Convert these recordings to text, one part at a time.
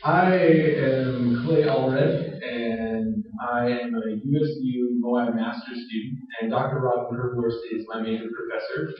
I am Clay Allred, and I am a USU Moab master's student, and Dr. Rob Winterhorst is my major professor.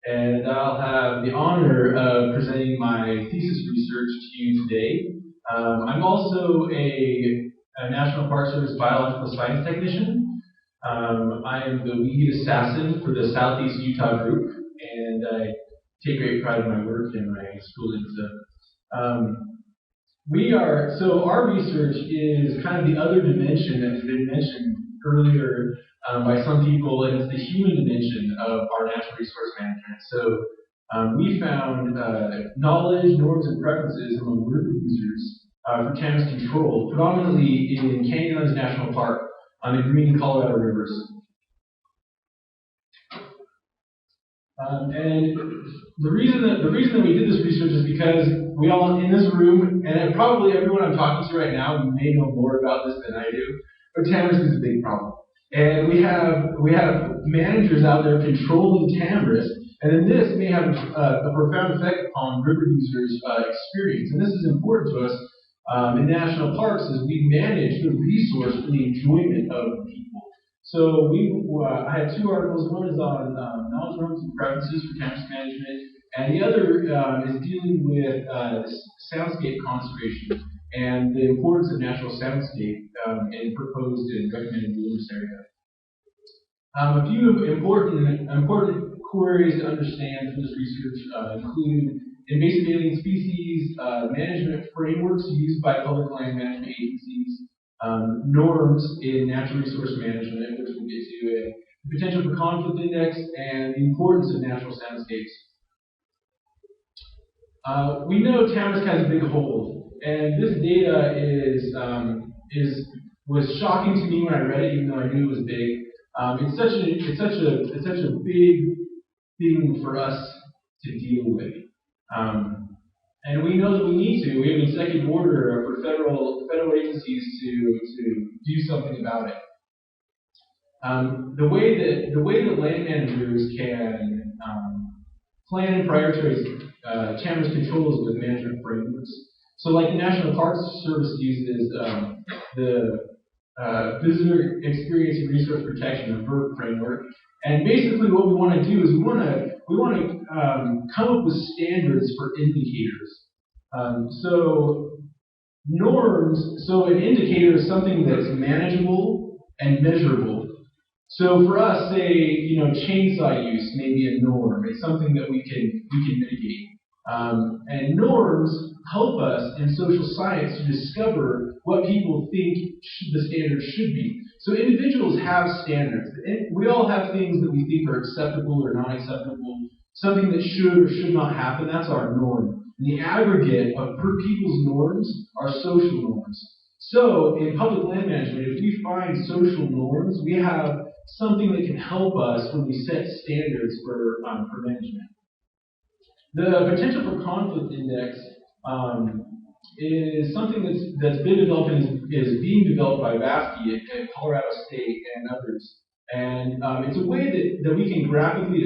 And I'll have the honor of presenting my thesis research to you today. I'm also a National Park Service biological science technician. I am the lead assassin for the Southeast Utah group, and I take great pride in my work and my schooling. So our research is kind of the other dimension that's been mentioned earlier by some people, and it's the human dimension of our natural resource management. So we found knowledge, norms, and preferences among river users for Tamarisk control, predominantly in Canyons National Park on the Green and Colorado rivers. And the reason that we did this research is because we all in this room, and probably everyone I'm talking to right now, may know more about this than I do, but Tamarisk is a big problem. And we have managers out there controlling Tamarisk, and then this may have a profound effect upon river users' experience. And this is important to us in national parks as we manage the resource for the enjoyment of people. So I had two articles. One is on knowledge, norms, and preferences for Tamarisk management, and the other is dealing with soundscape conservation and the importance of natural soundscape in proposed and recommended wilderness area. A few important queries to understand from this research include invasive alien species, management frameworks used by public land management agencies, norms in natural resource management, which we'll get to, the potential for conflict index, and the importance of natural soundscapes. We know Tamarisk has a big hold, and this data was shocking to me when I read it, even though I knew it was big. It's such a big thing for us to deal with. And we know that we need to. We have an executive order for federal agencies to do something about it. The way that land managers can plan and prioritize Tamarisk controls with management frameworks. So, like the National Park Service uses the Visitor Experience and Resource Protection, the VERP framework. And basically, what we want to do is we want to come up with standards for indicators. So an indicator is something that's manageable and measurable. So for us, say, chainsaw use may be a norm. It's something that we can mitigate. And norms help us in social science to discover what people think the standards should be. So individuals have standards. We all have things that we think are acceptable or not acceptable, something that should or should not happen. That's our norm. And the aggregate of people's norms are social norms. So in public land management, if we find social norms, we have something that can help us when we set standards for management. The potential for conflict index is something that's been developed and is being developed by Vasky at Colorado State and others. And it's a way that we can graphically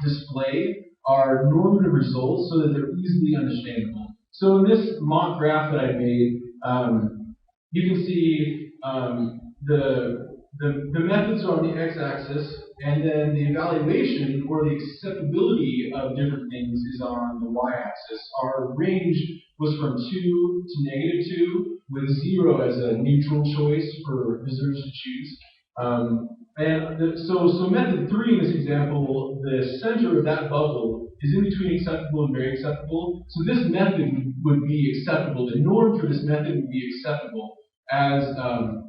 display our normative results so that they're easily understandable. So in this mock graph that I made, you can see the methods are on the x-axis, and then the evaluation or the acceptability of different things is on the y-axis. Our range was from 2 to -2, with 0 as a neutral choice for visitors to choose. So method 3 in this example, the center of that bubble is in between acceptable and very acceptable. So this method would be acceptable. The norm for this method would be acceptable as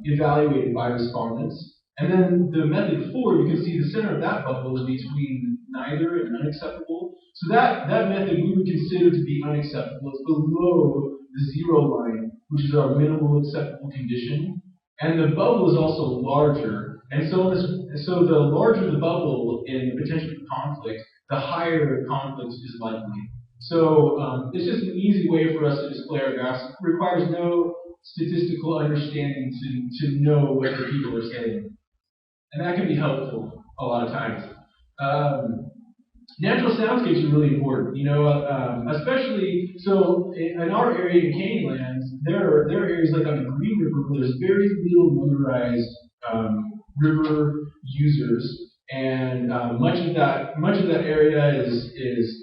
evaluated by respondents. And then the method 4, you can see the center of that bubble is between neither and unacceptable. So that method we would consider to be unacceptable. It's below the 0 line, which is our minimal acceptable condition. And the bubble is also larger. And so the larger the bubble in the potential for conflict, the higher conflict is likely. So it's just an easy way for us to display our graphs. It requires no statistical understanding to know what the people are saying. And that can be helpful a lot of times. Natural soundscapes are really important, especially so in our area in Canyonlands, there are areas like on the Green River where there's very little motorized river users, and much of that area is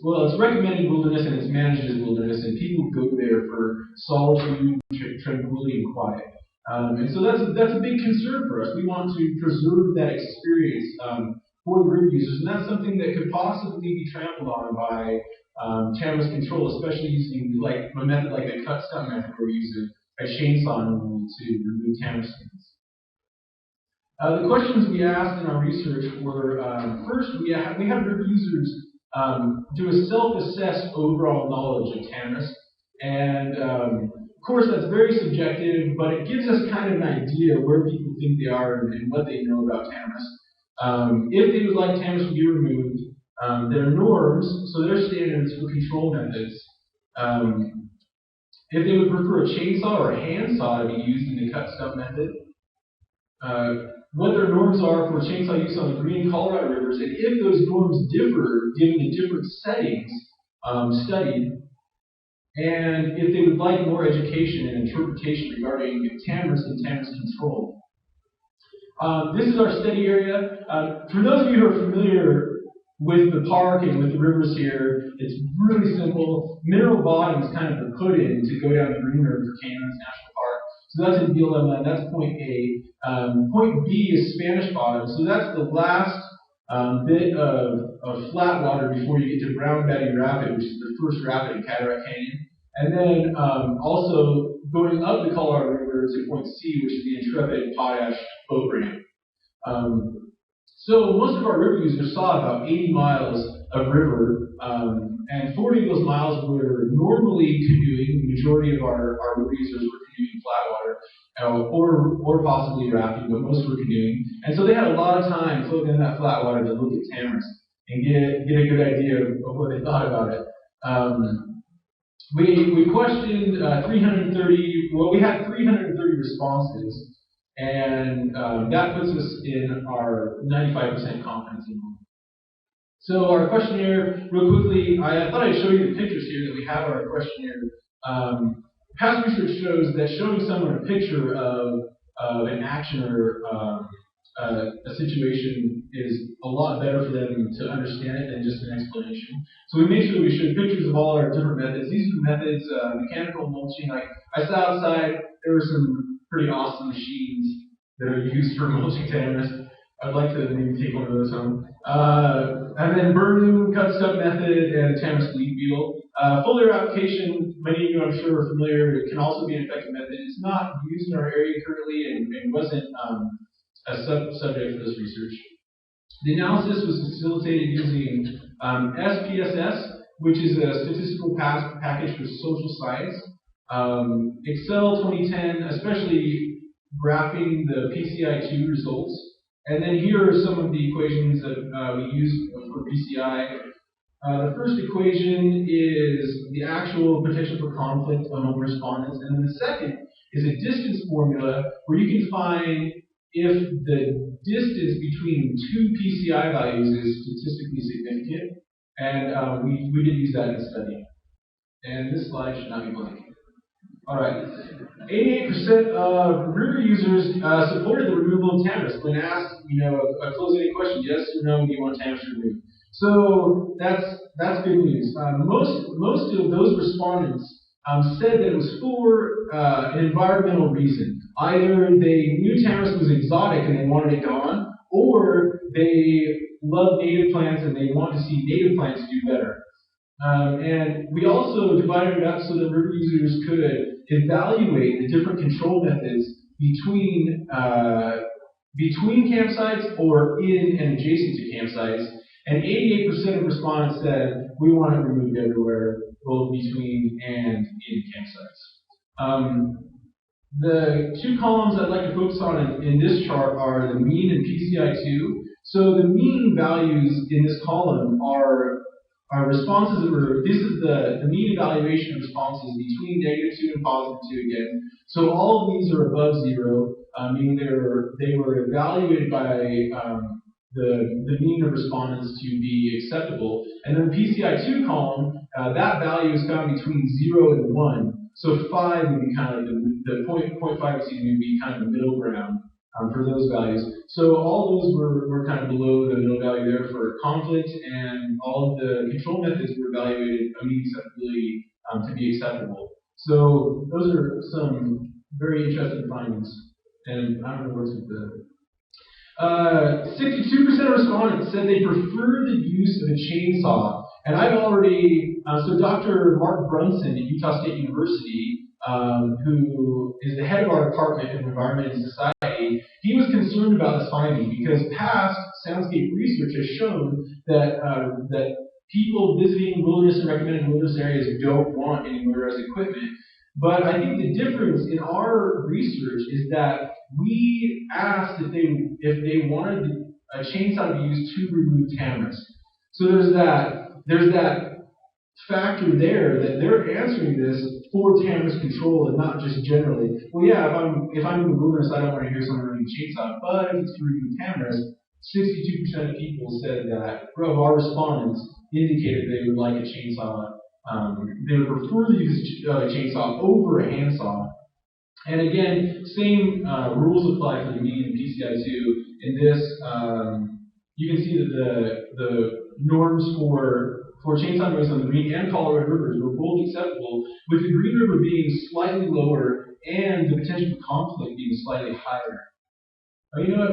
well, it's recommended wilderness and it's managed as wilderness, and people go there for solitude, tranquility, and quiet. And so that's a big concern for us. We want to preserve that experience for the river users, and that's something that could possibly be trampled on by Tamarisk control, especially using like a method like the cut stump method, where we use a chainsaw removal to remove tamarisk stems. The questions we asked in our research were, first, we had river users do a self-assess overall knowledge of tamarisk, and of course that's very subjective, but it gives us kind of an idea where people think they are and what they know about tamarisk. If they would like tamarisk to be removed, their norms, so their standards for control methods, if they would prefer a chainsaw or a handsaw to be used in the cut stump method, what their norms are for chainsaw use on the Green and Colorado rivers, and if those norms differ given the different settings studied, and if they would like more education and interpretation regarding tamarisk and tamarisk control. This is our study area. For those of you who are familiar with the park and with the rivers here, it's really simple. Mineral Bottom is kind of the put-in to go down the Green River for Canyonlands National Park. So that's in BLM, that's point A. Point B is Spanish Bottom. So that's the last bit of flat water before you get to Brown Betty Rapid, which is the first rapid in Cataract Canyon. And then also going up the Colorado River to point C, which is the Intrepid Potash boat ramp. So most of our river users saw about 80 miles of river, and 40 of those miles were normally canoeing. The majority of our river users were canoeing flat water, or possibly rafting, but most were canoeing. And so they had a lot of time floating in that flat water to look at tamarisk and get a good idea of what they thought about it. We questioned 330, well, we had 330 responses, and that puts us in our 95% confidence interval. So our questionnaire, real quickly, I thought I'd show you the pictures here that we have our questionnaire. Past research shows that showing someone a picture of an action or a situation is a lot better for them to understand it than just an explanation. So we made sure we showed pictures of all our different methods. These are the methods, mechanical mulching. I sat outside, there were some pretty awesome machines that are used for mulching tamarisk. I'd like to maybe take one of those home. And then burn, cut stump method, and tamarisk leaf beetle. Foliar application, many of you I'm sure are familiar, it can also be an effective method. It's not used in our area currently and wasn't a subject for this research. The analysis was facilitated using SPSS, which is a statistical package for social science. Excel 2010, especially graphing the PCI2 results. And then here are some of the equations that we used for PCI. The first equation is the actual potential for conflict among respondents. And then the second is a distance formula where you can find if the distance between two PCI values is statistically significant. And we did use that in the study. And this slide should not be blank. All right. 88% of river users supported the removal of tamarisk when asked, a close-ended question, yes or no, do you want tamarisk removed? So that's good news. Most of those respondents said that it was for an environmental reason. Either they knew tamarisk was exotic and they wanted it gone, or they love native plants and they want to see native plants do better. And we also divided it up so that river users could evaluate the different control methods between campsites or in and adjacent to campsites. And 88% of respondents said we want it removed everywhere, both between and in campsites. The two columns I'd like to focus on in this chart are the mean and PCI2. So the mean values in this column are responses that were, this is the mean evaluation of responses between -2 and +2 again. So all of these are above 0, meaning they were evaluated by the mean of respondents to be acceptable. And then the PCI2 column, that value is found between 0 and 1. So 5 would be kind of like the 0.5, excuse me, would be kind of the middle ground for those values. So all those were kind of below the middle value there for conflict, and all of the control methods were evaluated mean acceptability to be acceptable. So those are some very interesting findings. And I don't know what's with the 62% of respondents said they prefer the use of a chainsaw. And I've already, so Dr. Mark Brunson at Utah State University, who is the head of our Department of Environment and Society, he was concerned about this finding because past Soundscape research has shown that, that people visiting wilderness and recommended wilderness areas don't want any motorized equipment. But I think the difference in our research is that we asked if they wanted a chainsaw to be used to remove tamarisk. So there's that factor there that they're answering this for tamarisk control and not just generally. Well, yeah, if I'm in the wilderness, I don't want to hear someone running a chainsaw. But if it's to remove tamarisk, 62% of people said that, of our respondents indicated they would like a chainsaw. They would prefer to use a chainsaw over a handsaw. And again, same rules apply for the median PCI2. In this, you can see that the norms for chainsaw noise on the Green and Colorado rivers were both acceptable, with the Green River being slightly lower and the potential for conflict being slightly higher. Oh, you know what?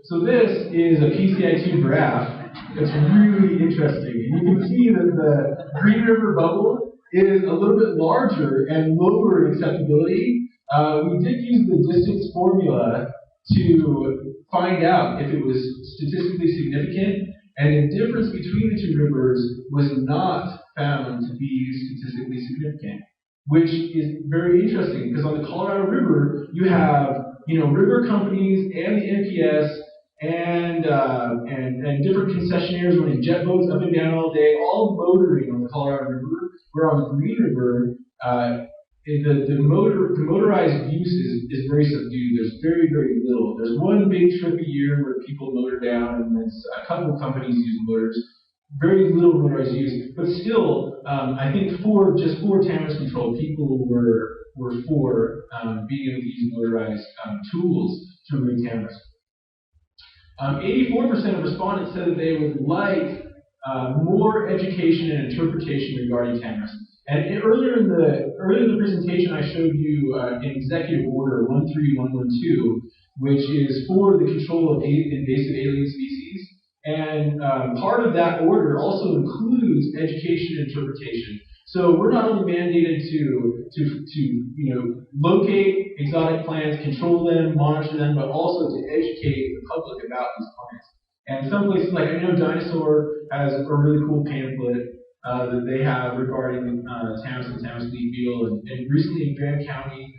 So this is a PCI2 graph. It's really interesting. And you can see that the Green River bubble is a little bit larger and lower in acceptability. We did use the distance formula to find out if it was statistically significant, and the difference between the two rivers was not found to be statistically significant, which is very interesting because on the Colorado River, you have river companies and the NPS and different concessionaires running jet boats up and down all day, all motoring on the Colorado River. Where on the Green River, the motorized use is very subdued. There's very, very little. There's one big trip a year where people motor down, and there's a couple of companies using motors. Very little motorized use, but still, I think for tamarisk control, people were for being able to use motorized tools to remove tamarisk. 84% of respondents said that they would like more education and interpretation regarding tamarisk. And earlier in the presentation, I showed you an executive order 13112, which is for the control of invasive alien species. And part of that order also includes education and interpretation. So we're not only mandated to locate exotic plants, control them, monitor them, but also to educate the public about these plants. And some places, like I know Dinosaur has a really cool pamphlet that they have regarding tamarisk and tamarisk leaf beetle. And recently in Grand County,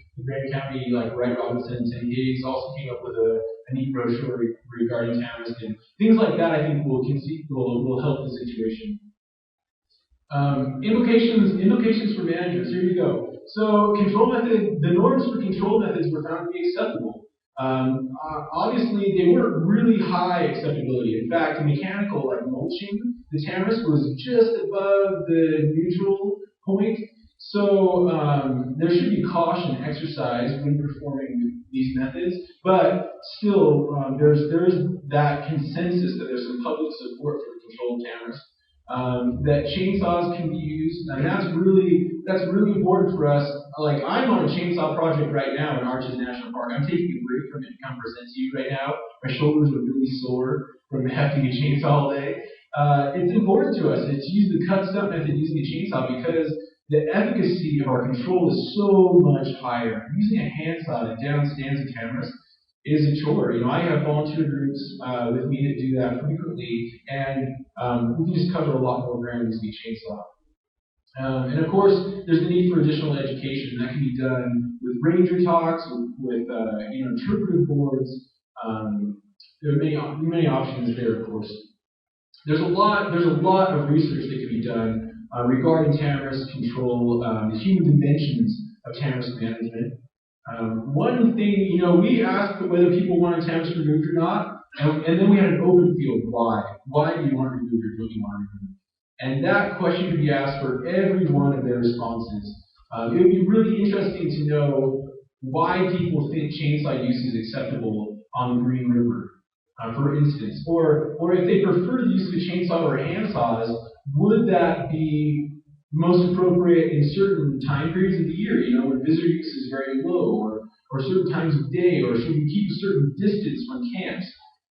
like Wright Robinson and Tim Higgs also came up with a neat brochure regarding tamarisk, and things like that I think will help the situation. Implications for managers. Here you go. So the norms for control methods were found to be acceptable. Obviously, they weren't really high acceptability. In fact, mechanical, like mulching, the tamarisk was just above the neutral point. So there should be caution exercised when performing these methods, but still, there's that consensus that there's some public support for the control of tamarisk. That chainsaws can be used, and that's really important for us. Like, I'm on a chainsaw project right now in Arches National Park. I'm taking a break from it to come present to you right now. My shoulders are really sore from hefting a chainsaw all day. It's important to us to use the cut stump method using a chainsaw because the efficacy of our control is so much higher. Using a handsaw to down stands of tamarisk is a chore. I have volunteer groups with me that do that frequently, and we can just cover a lot more ground using a chainsaw. And of course, there's the need for additional education. That can be done with ranger talks, with interpretive boards. There are many options there, of course. There's a lot of research that can be done regarding tamarisk control, the human dimensions of tamarisk management. One thing, we asked whether people wanted Tamarisk removed or not, and then we had an open field. Why? Why do you want it removed or don't you want it removed? And that question could be asked for every one of their responses. It would be really interesting to know why people think chainsaw use is acceptable on the Green River, for instance. Or if they prefer the use of a chainsaw or hand saws, would that be most appropriate in certain time periods of the year, when visitor use is very low, or certain times of day, or should we keep a certain distance from camps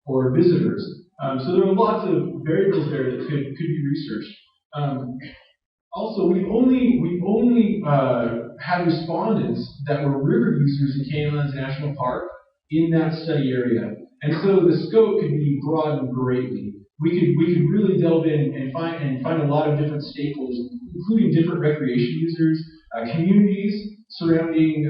or visitors? So there are lots of variables there that could be researched. Also, we've only had respondents that were river users in Canyonlands National Park in that study area, and so the scope could be broadened greatly. We could really delve in and find a lot of different stakeholders, including different recreation users, communities surrounding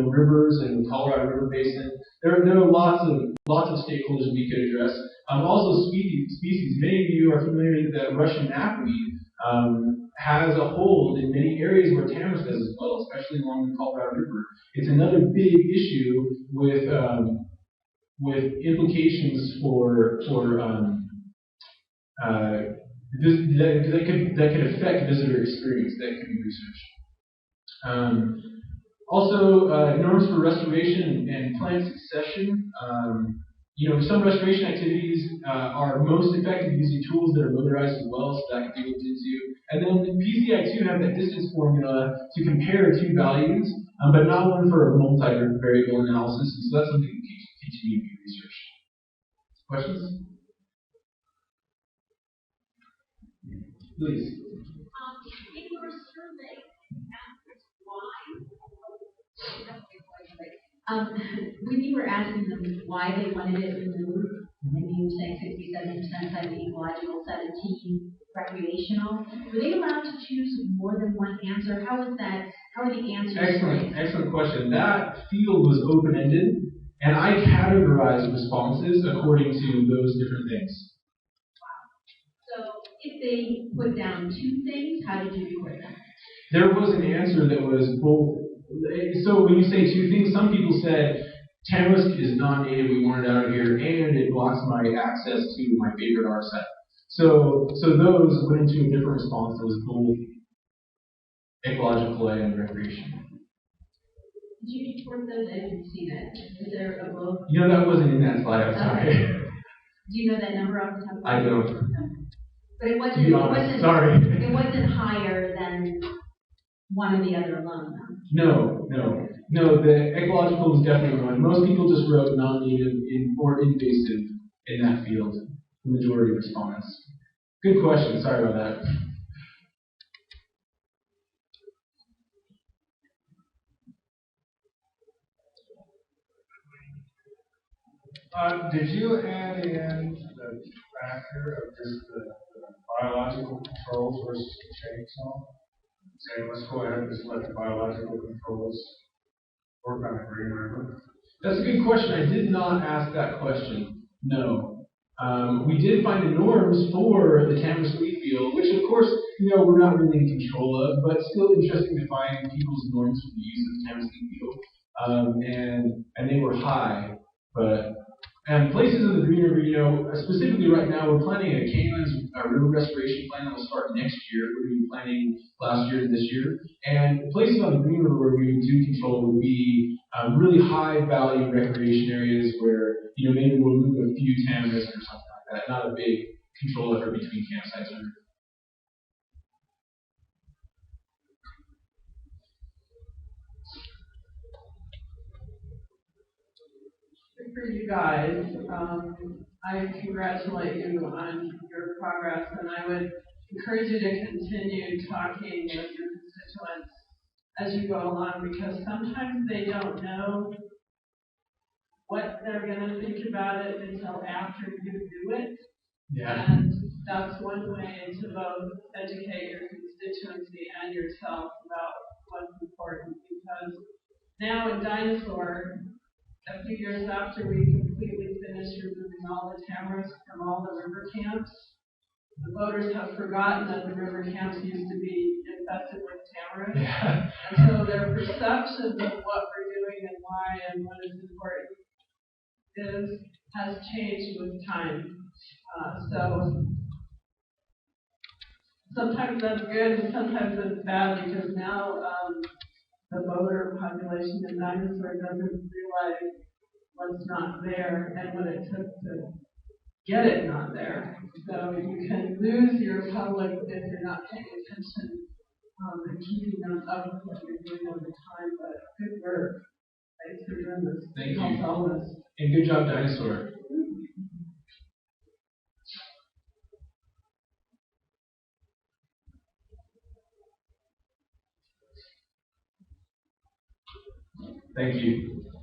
rivers and the Colorado River Basin. There are lots of stakeholders we could address. Also species. Many of you are familiar that Russian knapweed has a hold in many areas where Tamarisk does as well, especially along the Colorado River. It's another big issue with implications for that could affect visitor experience. That could be researched. Also, norms for restoration and plant succession. Some restoration activities are most effective using tools that are motorized as well, so that can be looked into. And then the PCI2 have that distance formula to compare two values, but not one for a multivariable analysis, and so that's something that can continue to be researched. Questions? Please. In your survey, when you were asking them why they wanted it removed, and you were saying 67% said ecological, 17 recreational, were they allowed to choose more than one answer? How is that? How are the answers? Excellent question. That field was open-ended, and I categorized responses according to those different things. So if they put down two things, how did you record them? There was an answer that was both. So when you say two things, some people said Tamarisk is non-native, we want it out of here, and it blocks my access to my favorite art set. So those went into a different response that was both ecological and recreation. Did you report those? I didn't see that. Is there a book? That wasn't in that slide, I'm sorry. Do you know that number off the top of your head? I don't. No. But it wasn't. To be honest, sorry. It wasn't higher than one or the other alone, though. No. The ecological was definitely one. Most people just wrote non-native or invasive in that field. The majority of respondents. Good question. Sorry about that. Did you add in the factor of just the biological controls versus the chainsaw? Say, let's go ahead and just let the biological controls work on the Green River? That's a good question. I did not ask that question. No. We did find the norms for the Tamarisk leaf field, which of course, we're not really in control of, but still interesting to find people's norms for the use of the Tamarisk leaf field. And they were high, and places in the Green River, specifically right now, we're planning a Canyonlands river restoration plan that will start next year. We're going to be planning last year and this year. And places on the Green River where we do control would be really high value recreation areas where, maybe we'll move a few Tamarisk or something like that. Not a big control effort between campsites or for you guys. I congratulate you on your progress, and I would encourage you to continue talking with your constituents as you go along, because sometimes they don't know what they're going to think about it until after you do it. Yeah. And that's one way to both educate your constituency and yourself about what's important, because now in Dinosaur, a few years after we completely finished removing all the tamarisk from all the river camps, the voters have forgotten that the river camps used to be infested with tamarisk. Yeah. And so their perceptions of what we're doing in why and what is important has changed with time. So sometimes that's good and sometimes that's bad because now the voter population in Dinosaur doesn't realize what's not there and what it took to get it not there. So you can lose your public if you're not paying attention and keeping them up with what you're doing over time. But good work. Thanks for doing this. Thank you. Helps all of us. And good job, Dinosaur. Thank you.